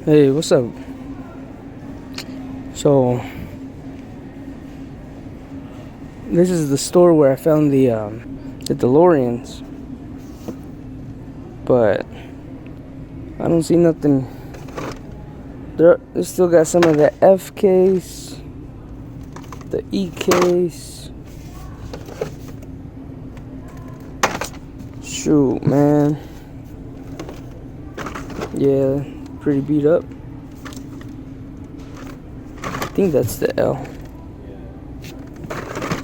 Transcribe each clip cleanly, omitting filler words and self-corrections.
Hey, what's up? So, this is the store where I found the DeLoreans, but I don't see nothing. They still got some of the F case, the E case. Shoot, man. Yeah, pretty beat up. I think that's the L.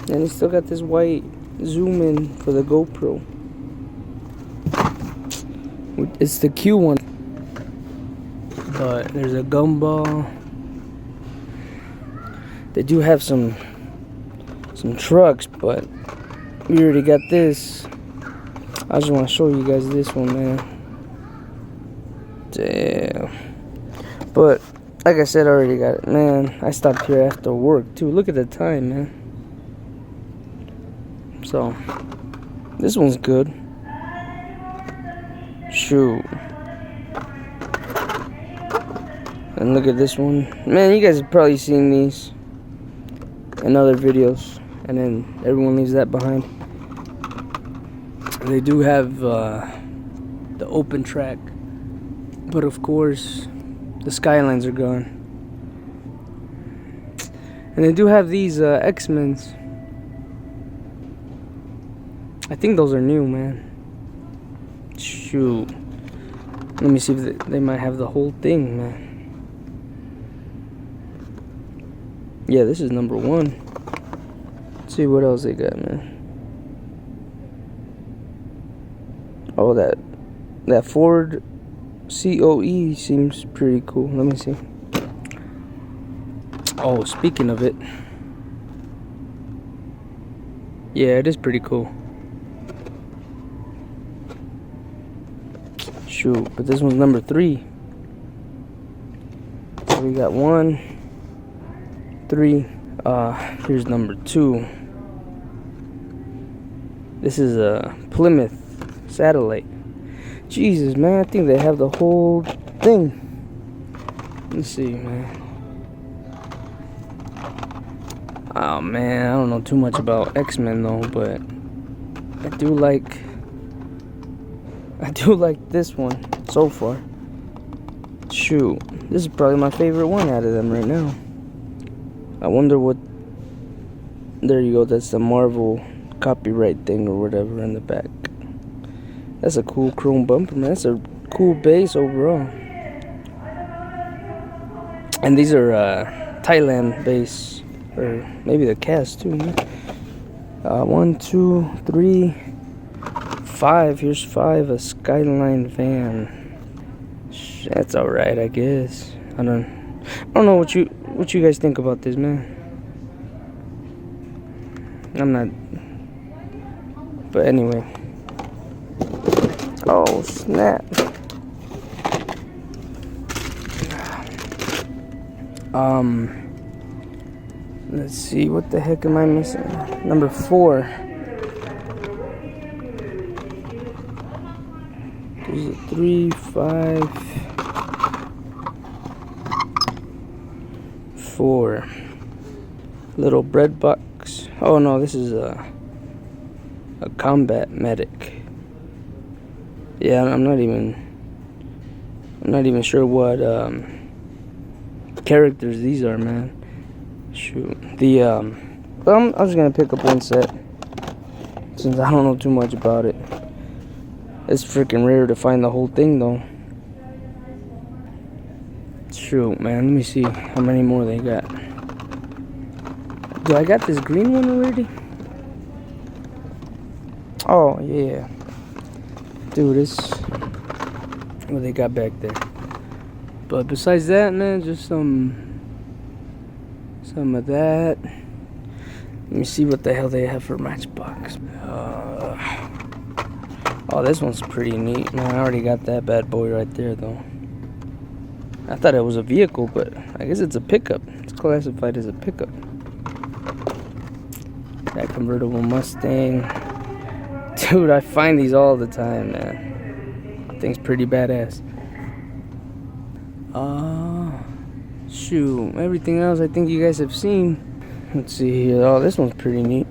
And it's still got this white zoom in for the GoPro. It's the Q one. But there's a gumball. They do have some trucks, but we already got this. I just want to show you guys this one, man. Damn. But like I said, I already got it, man. I stopped here after work too. Look at the time, man. So this one's good. Shoot. And look at this one. Man, you guys have probably seen these in other videos. And then everyone leaves that behind. They do have the open track. But of course, the Skylines are gone. And they do have these X-Men's. I think those are new, man. Shoot. Let me see if they might have the whole thing, man. Yeah, this is number 1. Let's see what else they got, man. Oh, that Ford COE seems pretty cool. Let me see. Oh, speaking of it. Yeah, it is pretty cool. Shoot, but this one's number 3. So we got 1, 3. Here's number 2. This is a Plymouth Satellite. Jesus, man, I think they have the whole thing. Let's see, man. Oh, man, I don't know too much about X-Men, though, but I do like this one so far. Shoot, this is probably my favorite one out of them right now. I wonder what... There you go, that's the Marvel copyright thing or whatever in the back. That's a cool chrome bumper, man. That's a cool base overall. And these are Thailand base, or maybe the cast too, man. 1, 2, 3, 5. Here's 5. A Skyline van. That's all right, I guess. I don't know what you guys think about this, man. I'm not. But anyway. Oh, snap. Let's see, what the heck am I missing? Number 4. There's a 3, 5, 4. Little bread box. Oh no, this is a combat medic. Yeah, I'm not even sure what characters these are, man. Shoot. But I'm just gonna pick up one set since I don't know too much about it. It's freaking rare to find the whole thing, though. Shoot, man. Let me see how many more they got. Do I got this green one already? Oh yeah. Dude, this what they got back there. But besides that, man, just some of that. Let me see what the hell they have for Matchbox. Oh, this one's pretty neat, man. I already got that bad boy right there, though. I thought it was a vehicle, but I guess it's a pickup. It's classified as a pickup. That convertible Mustang. Dude, I find these all the time, man. Thing's pretty badass. Shoot, everything else I think you guys have seen. Let's see here. Oh, this one's pretty neat.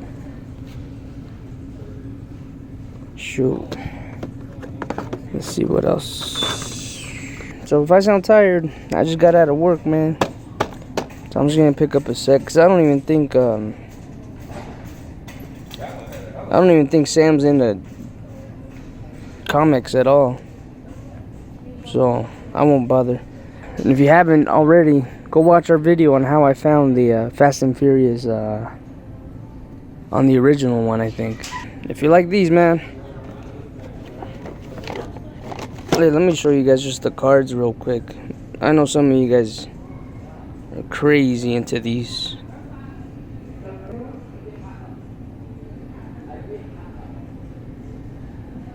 Shoot. Let's see what else. So if I sound tired, I just got out of work, man. So I'm just gonna pick up a set, cause I don't even think Sam's into comics at all. So I won't bother. And if you haven't already, go watch our video on how I found the Fast and Furious on the original one, I think. If you like these, man. Let me show you guys just the cards real quick. I know some of you guys are crazy into these.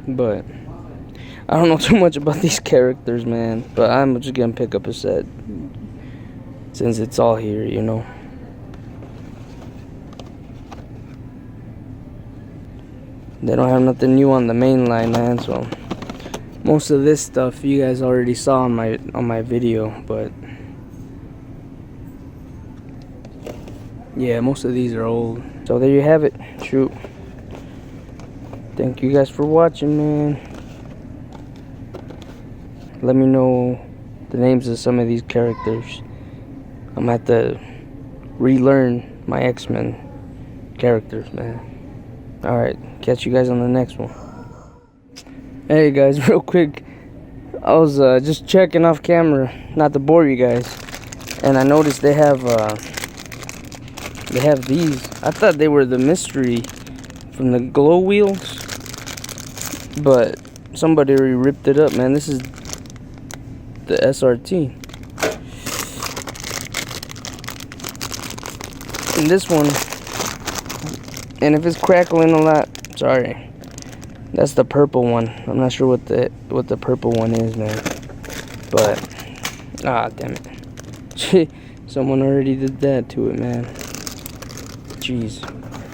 But I don't know too much about these characters, man. But I'm just gonna pick up a set since it's all here, you know. They don't have nothing new on the main line, man. So most of this stuff you guys already saw on my video, but yeah, most of these are old. So there you have it. Shoot. Thank you guys for watching, man. Let me know the names of some of these characters. I'm gonna have to relearn my X-Men characters, man. Alright, catch you guys on the next one. Hey guys, real quick, I was just checking off camera, not to bore you guys, and I noticed they have these. I thought they were the mystery from the glow wheels, but somebody already ripped it up, man. This is the SRT, and this one, and if it's crackling a lot, sorry. That's the purple one. I'm not sure what the purple one is, man. But damn it. Someone already did that to it, man. Jeez.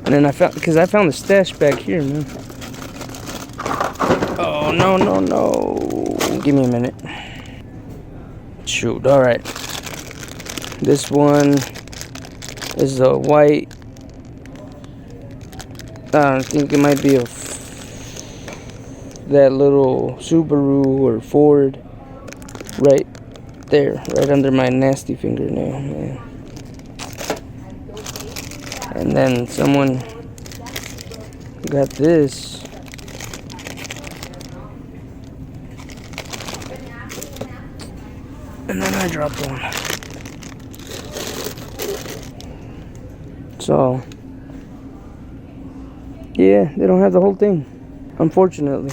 And then I found the stash back here, man. Oh no. Give me a minute. Shoot, alright. This one is a white. I think it might be that little Subaru or Ford right there, right under my nasty fingernail, man. And then someone got this. And then I dropped one. So yeah, they don't have the whole thing, unfortunately.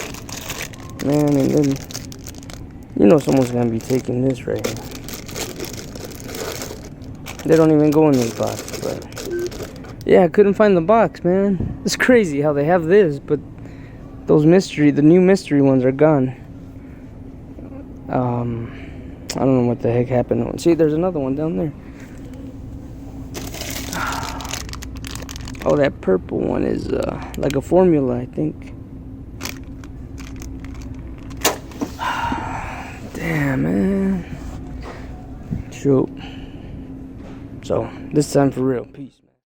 Man, and then you know someone's gonna be taking this right here. They don't even go in this box, but yeah, I couldn't find the box, man. It's crazy how they have this, but the new mystery ones are gone. I don't know what the heck happened. See, there's another one down there. Oh, that purple one is like a formula, I think. Damn, man. Shoot. So, this time for real. Peace.